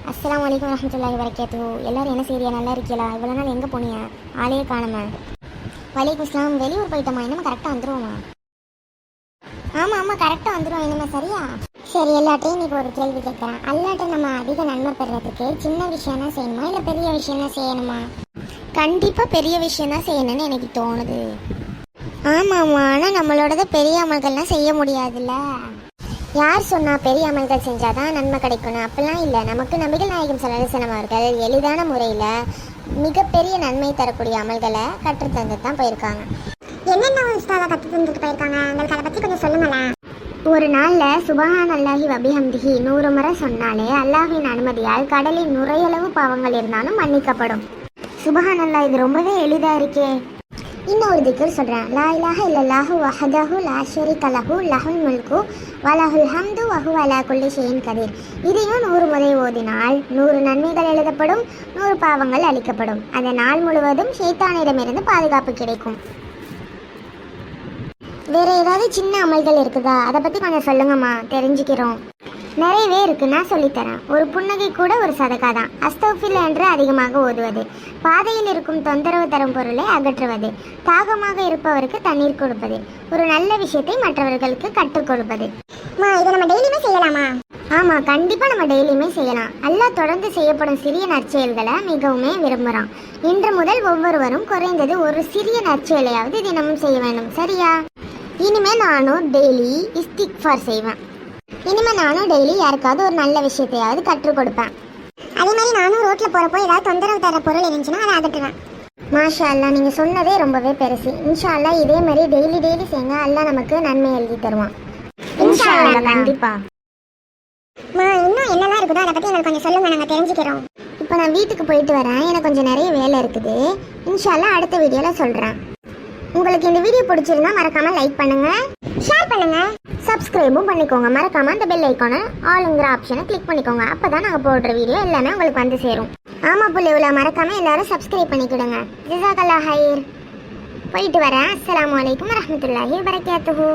அஸ்ஸலாமு அலைக்கும் வரஹ்மத்துல்லாஹி வபரகாத்துஹு. எல்லாரும் என்ன செய்றியா? நல்லா இருக்கீங்களா? இவ்வளோ நாள் எங்கே போனியா? ஆளையே காணுமே. வலைக்கும் இஸ்லாம். வெளியூர் போயிட்டோமா? இன்னும் கரெக்டாக வந்துடுவோமா? ஆமாம் கரெக்டாக வந்துடுவோம். என்னம்மா சரியா? சரி, எல்லாட்டையும் இன்னைக்கு ஒரு கேள்வி கேட்குறேன். அல்லாட்ட நம்ம அதிக நன்மை பெறுறதுக்கு சின்ன விஷயம் தான் செய்யணுமா இல்லை பெரிய விஷயம் தான் செய்யணுமா? கண்டிப்பாக பெரிய விஷயம் தான் செய்யணும்னு எனக்கு தோணுது. ஆமாம், ஆனால் நம்மளோட பெரிய அமல்கள்லாம் செய்ய முடியாதுல்ல. யார் சொன்னா பெரிய அமல்கள் செஞ்சாதான் நன்மை கிடைக்கணும்? அப்படிலாம் இல்லை. நமக்கு நபிகள் நாயகம் ஸல்லல்லாஹு அலைஹி வஸல்லம் அவர்கள் எளிதான முறையில் மிகப்பெரிய நன்மை தரக்கூடிய அமல்களை கற்றுத்தந்து தான் போயிருக்காங்க. என்னென்ன உஸ்தாதா கற்று தந்துட்டு போயிருக்காங்க? எங்களுக்கு அதை பற்றி கொஞ்சம் சொல்லுங்களேன். ஒரு நாளில் சுபஹான் அல்லாஹி வபிஹம்திஹி 100 முறை சொன்னாலே அல்லாஹின் அனுமதியால் கடலில் நுரையளவு பாவங்கள் இருந்தாலும் மன்னிக்கப்படும். சுபஹான் அல்லாஹ், இது ரொம்பவே எளிதாக இருக்கே. இன்னொரு திக்ர் சொல்கிறேன். லா இலாஹ இல்லல்லாஹு வஹதஹு லா ஷரீக லஹு லஹுல் முல்கு வலஹுல் ஹம்து வஹுவ அலா குல்லி ஷைஇன் கதீர். இதையும் 100 முறை ஓதினால் 100 நன்மைகள் எழுதப்படும், 100 பாவங்கள் அளிக்கப்படும். அந்த நாள் முழுவதும் ஷைத்தானிடமிருந்து பாதுகாப்பு கிடைக்கும். வேற ஏதாவது சின்ன அமல்கள் இருக்குதா? அதை பற்றி கொஞ்சம் சொல்லுங்கம்மா, தெரிஞ்சுக்கிறோம். நிறையவே இருக்கு, நான் சொல்லித்தரேன். ஒரு புன்னகை கூட ஒரு சதகா தான். அஸ்தக்ஃபிருல்லாஹ் என்று அதிகமாக ஓதுவது, பாதையில் இருக்கும் தொந்தரவு தரும் பொருளை அகற்றுவது, தாகமாக இருப்பவருக்கு தண்ணீர் கொடுப்பது, ஒரு நல்ல விஷயத்தை மற்றவர்களுக்கு கற்றுக் கொடுப்பது. இதை நம்ம டெய்லியுமே செய்யலாமா? ஆமாம், கண்டிப்பாக நம்ம டெய்லியுமே செய்யலாம். அல்லாஹ் தொடர்ந்து செய்யப்படும் சிறிய நற்செயல்களை மிகவுமே விரும்புகிறான். இன்று முதல் ஒவ்வொருவரும் குறைந்தது ஒரு சிறிய நற்செயலையாவது தினமும் செய்ய வேண்டும், சரியா? இனிமேல் நானும் டெய்லி இஸ்திக்ஃபார் செய்வேன். இனிமேல் நானும் டெய்லி யாருக்காவது ஒரு நல்ல விஷயத்தையாவது கற்றுக் கொடுப்பேன். அதே மாதிரி நானும் ரோட்டில் போகிறப்போ ஏதாவது தொந்தரவு தர பொருள் இருந்துச்சுன்னா அதை அகற்றுவேன். மாஷா அல்லா, நீங்கள் சொன்னதே ரொம்பவே பெருசு. இன்ஷா அல்லா இதே மாதிரி டெய்லி செய்யுங்க. அல்லாஹ் நமக்கு நன்மை எழுதி தருவான். இன்ஷா அல்லா, கண்டிப்பா. இன்னும் என்னெல்லாம் இருக்குதோ அதை பற்றி எங்களுக்கு கொஞ்சம் சொல்லுங்கள், நாங்கள் தெரிஞ்சுக்கிறோம். இப்போ நான் வீட்டுக்கு போயிட்டு வரேன், எனக்கு கொஞ்சம் நிறைய வேலை இருக்குது. இன்ஷா அல்லா அடுத்த வீடியோவில் சொல்கிறேன். உங்களுக்கு இந்த வீடியோ பிடிச்சிருந்தா மறக்காம லைக் பண்ணுங்க, ஷேர் பண்ணுங்க, சப்ஸ்கிரைபும் பண்ணிக்கோங்க. மறக்காம அந்த பெல் ஐக்கானை ஆளுங்கிற ஆப்ஷனை கிளிக் பண்ணிக்கோங்க. அப்பதான் நாங்கள் போடுற வீடியோ எல்லாமே உங்களுக்கு வந்து சேரும். ஆமா புள்ளைவுல, மறக்காம எல்லாரும் சப்ஸ்கிரைப் பண்ணிக்கிடுங்க. ஜஸாக்கல்லாஹ் ஹைர். போயிட்டு வரேன். அஸ்ஸலாமு அலைக்கும் வரஹ்மத்துல்லாஹி வபரகாத்துஹு.